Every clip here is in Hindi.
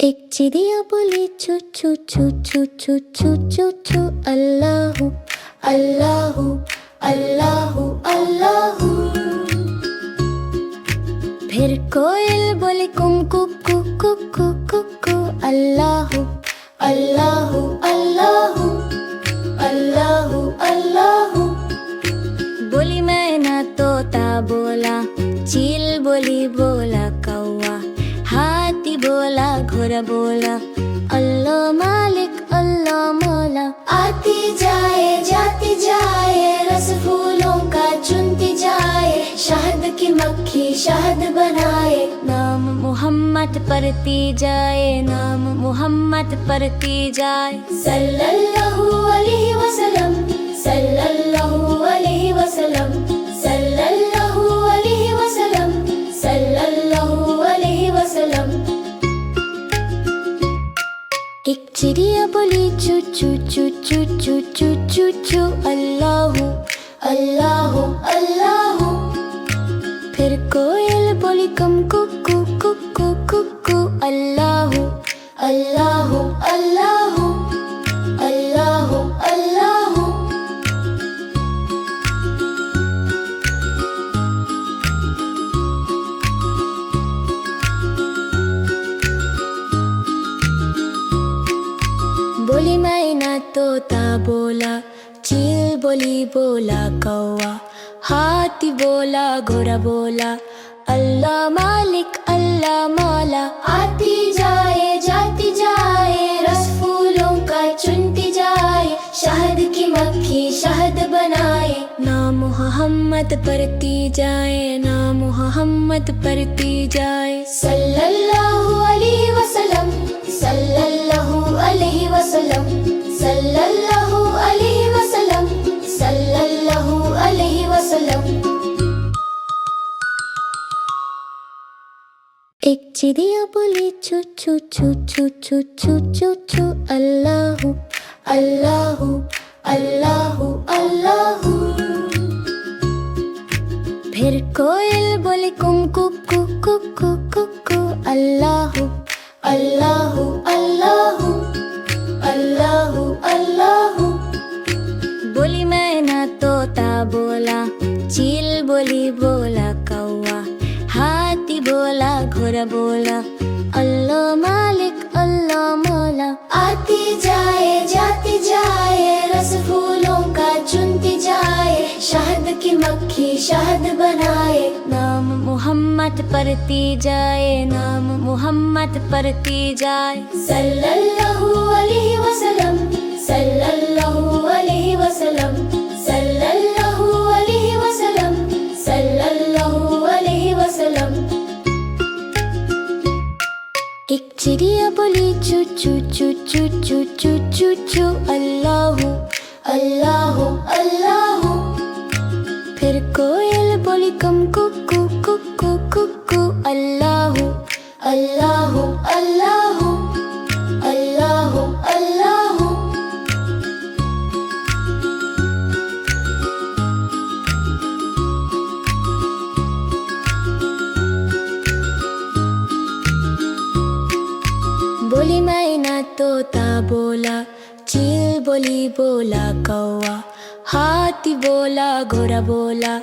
एक चिड़िया बोली छू छू छू छू छू छू छू छू अल्लाहू अल्लाहू अल्लाहू अल्लाहू। फिर कोयल बोली कुम कुकू कुकू कुकू अल्लाहू अल्लाहू अल्लाहू अल्लाहू अल्लाहू। बोली मैना तोता बोला, चील बोली बोला कौवा, हाथी बोला घोड़ा बोला, अल्लाह मालिक अल्लाह मौला। आती जाए जाती जाए, रस फूलों का चुनती जाए, शहद की मक्खी शहद बनाए, नाम मोहम्मद पढ़ती जाए, नाम मोहम्मद पढ़ती जाए। सल्लल्लाहु अलैहि वसल्लम सल्लल्लाहु अलैहि वसल्लम सल्लल्लाहु अलैहि वसल्लम सल्लल्लाहु अलैहि वसल्लम। एक चिड़िया बोली चू चू चू चू चू चू चू चू अल्लाहू अल्लाहू अल्लाहू। फिर कोयल बोली कम कुकू कुकू कुकू अल्लाहू अल्लाहू अल्लाहू अल्लाहू अल्लाहू। बोली मैना तोता बोला, चील बोली बोला कौवा, हाथी बोला घोड़ा बोला, अल्लाह मालिक अल्लाह मौला। आती जाए जाती जाए, रस फूलों का चुनती जाए, शहद की मक्खी शहद बनाए, नाम मोहम्मद पढ़ती जाए, नाम मोहम्मद पढ़ती जाए। सल्लल्लाहु अलैहि वसल्लम सल्लल्लाहु अलैहि वसल्लम सल्लल्लाहु अलैहि वसल्लम सल्लल्लाहु अलैहि वसल्लम। एक चिड़िया बोली छू छू छू छू छू छू छू छू अल्लाहू अल्लाहू अल्लाहू अल्लाहू। फिर कोयल बोली कुम कुकू कुकू कुकू अल्लाहू अल्लाहू अल्लाहू अल्लाहू अल्लाहू। बोली मैना तोता बोला, चील बोली बोला कौवा, हाथी बोला घोड़ा बोला, अल्लाह मालिक अल्लाह मौला। आती जाए जाती जाए, रस फूलों का चुनती जाए, शहद की मक्खी शहद बनाए, नाम मोहम्मद पढ़ती जाए, नाम मोहम्मद पढ़ती जाए। सल्लल्लाहु अलैहि वसल्लम सल्लल्लाहु अलैहि वसल्लम सल्लल्लाहु अलैहि वसल्लम सल्लल्लाहु अलैहि वसल्लम। एक चिड़िया बोली चू चू चू चू चू चू चू चू अल्लाहू अल्लाहू अल्लाहू। फिर कोयल बोली कम कुकू कुकू कुकू अल्लाहू अल्लाहू अल्लाहू अल्लाहू अल्लाहू। बोली मैना तोता बोला, चील बोली बोला कौवा, हाथी बोला घोड़ा बोला,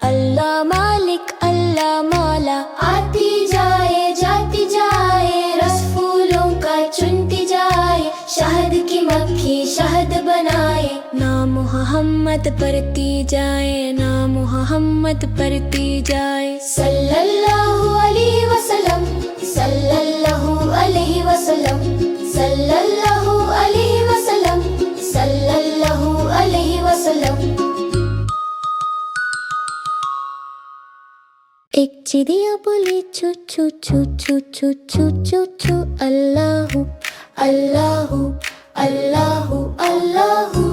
अल्लाह मालिक अल्लाह मौला। आती जाए जाती जाए, रस फूलों का चुनती जाए, शहद की मक्खी शहद बनाए, नाम मोहम्मद पढ़ती जाए, नाम मोहम्मद पढ़ती जाए। सल्लल्लाहु अलैहि वसल्लम सल्लल्लाहु अलैहि वसल्लम सल्लल्लाहु अलैहि वसल्लम सल्लल्लाहु अलैहि वसल्लम। एक चिड़िया बोली छू छू छू छू छू छू छू छू अल्लाहू अल्लाहू अल्लाहू अल्लाहू।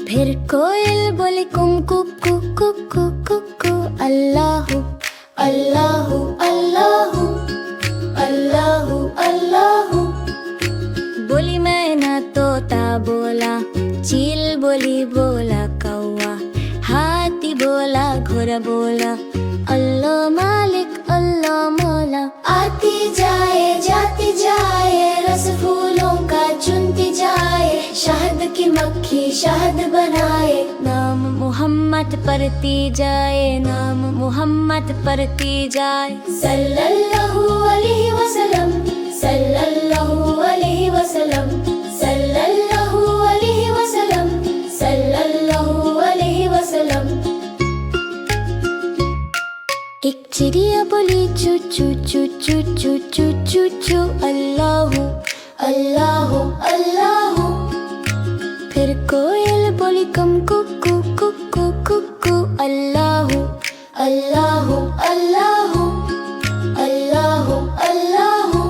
फिर कोयल बोली कुम कुकू कुकू कुकू अल्लाहू अल्लाहू अल्लाहू अल्लाहू अल्लाहू। बोली मैना तोता बोला, चील बोली बोला कौवा, हाथी बोला घोड़ा बोला, अल्लाह मालिक अल्लाह मौला। आती जाती जाए रस फूलों का चुनती जाए शहद की मक्खी शहद बनाए नाम मोहम्मद पढ़ती जाए नाम मोहम्मद पढ़ती जाए सल्लल्लाहु अलैहि वसल्लम सल्लल्लाहु अलैहि वसल्लम सल्लल्लाहु अलैहि वसल्लम सल्लल्लाहु अलैहि वसल्लम। एक चिड़िया बोली चू चू चू चू चू चू चू चू अल्लाहू अल्लाहू अल्लाहू। फिर कोयल बोली कम कुकू कुकू कुकू अल्लाहू अल्लाहू अल्लाहू अल्लाहू अल्लाहू।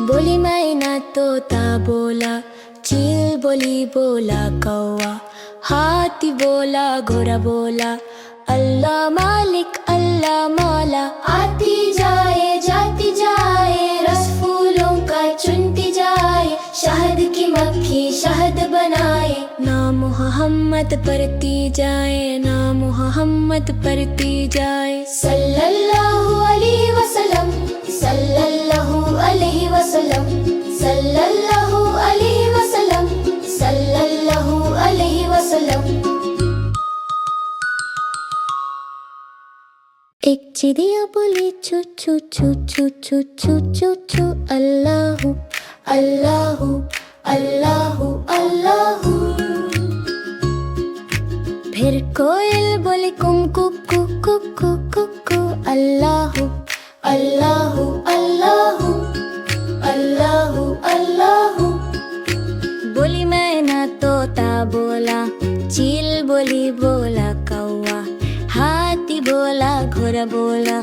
बोली मैना तोता बोला चील बोली बोला कौवा हाथी बोला घोड़ा बोला अल्लाह मालिक अल्लाह मौला। आती जाए जाती जाए रस फूलों का चुनती जाए शहद की मक्खी शहद बनाए नाम मोहम्मद पढ़ती जाए नाम मोहम्मद पढ़ती जाए सल्लल्लाहु अलैहि वसल्लम सल्लल्लाहु अलैहि वसल्लम सल्लल्लाहु अलैहि वसल्लम सल्लल्लाहु अलैहि वसल्लम। एक चिड़िया बोली चू चू चू चू चू चू चू चू अल्लाहू अल्लाहू अल्लाहू अल्लाहू। फिर कोयल बोली कुम कुकू कुकू कुकू अल्लाहू अल्लाहू अल्लाहू अल्लाहू अल्लाहू। बोली मैना तोता बोला चील बोली बोला कौवा हाथी बोला घोड़ा बोला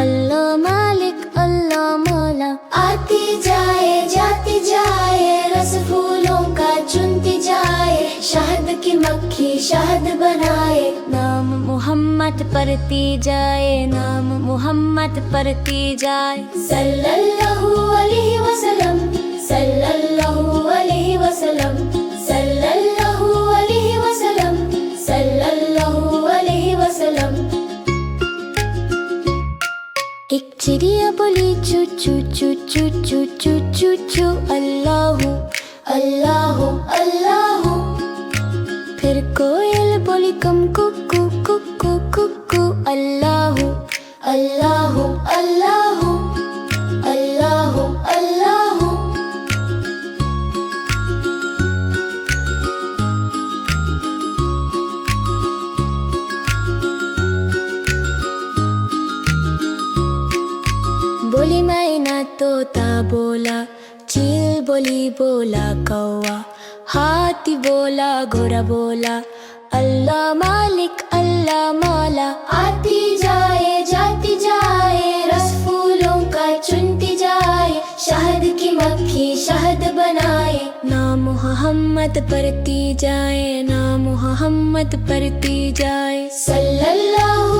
अल्लाह मालिक अल्लाह मौला। आती जाए जाती जाए रस फूलों का चुनती जाए शहद की मक्खी शहद बनाए नाम मोहम्मद पढ़ती जाए नाम मोहम्मद पढ़ती जाए सल्लल्लाहु अलैहि वसल्लम सल्लल्लाहु अलैहि वसल्लम सल्लल्लाहु अलैहि वसल्लम सल्लल्लाहु अलैहि वसल्लम। एक चिड़िया बोली चू चू चू चू चू चू चू चू अल्लाहू अल्लाहू अल्लाहू। फिर कोयल बोली कम कुकू कुकू कुकू अल्लाहू अल्लाहू अल्लाहू अल्लाहू अल्लाहू। बोली मैना तोता बोला चील बोली बोला कौवा हाथी बोला घोड़ा बोला अल्लाह मालिक अल्लाह मौला। आती जाए जाती जाए रस फूलों का चुनती जाए शहद की मक्खी शहद बनाए नाम मोहम्मद पढ़ती जाए नाम मोहम्मद पढ़ती जाए सल्लल्लाहु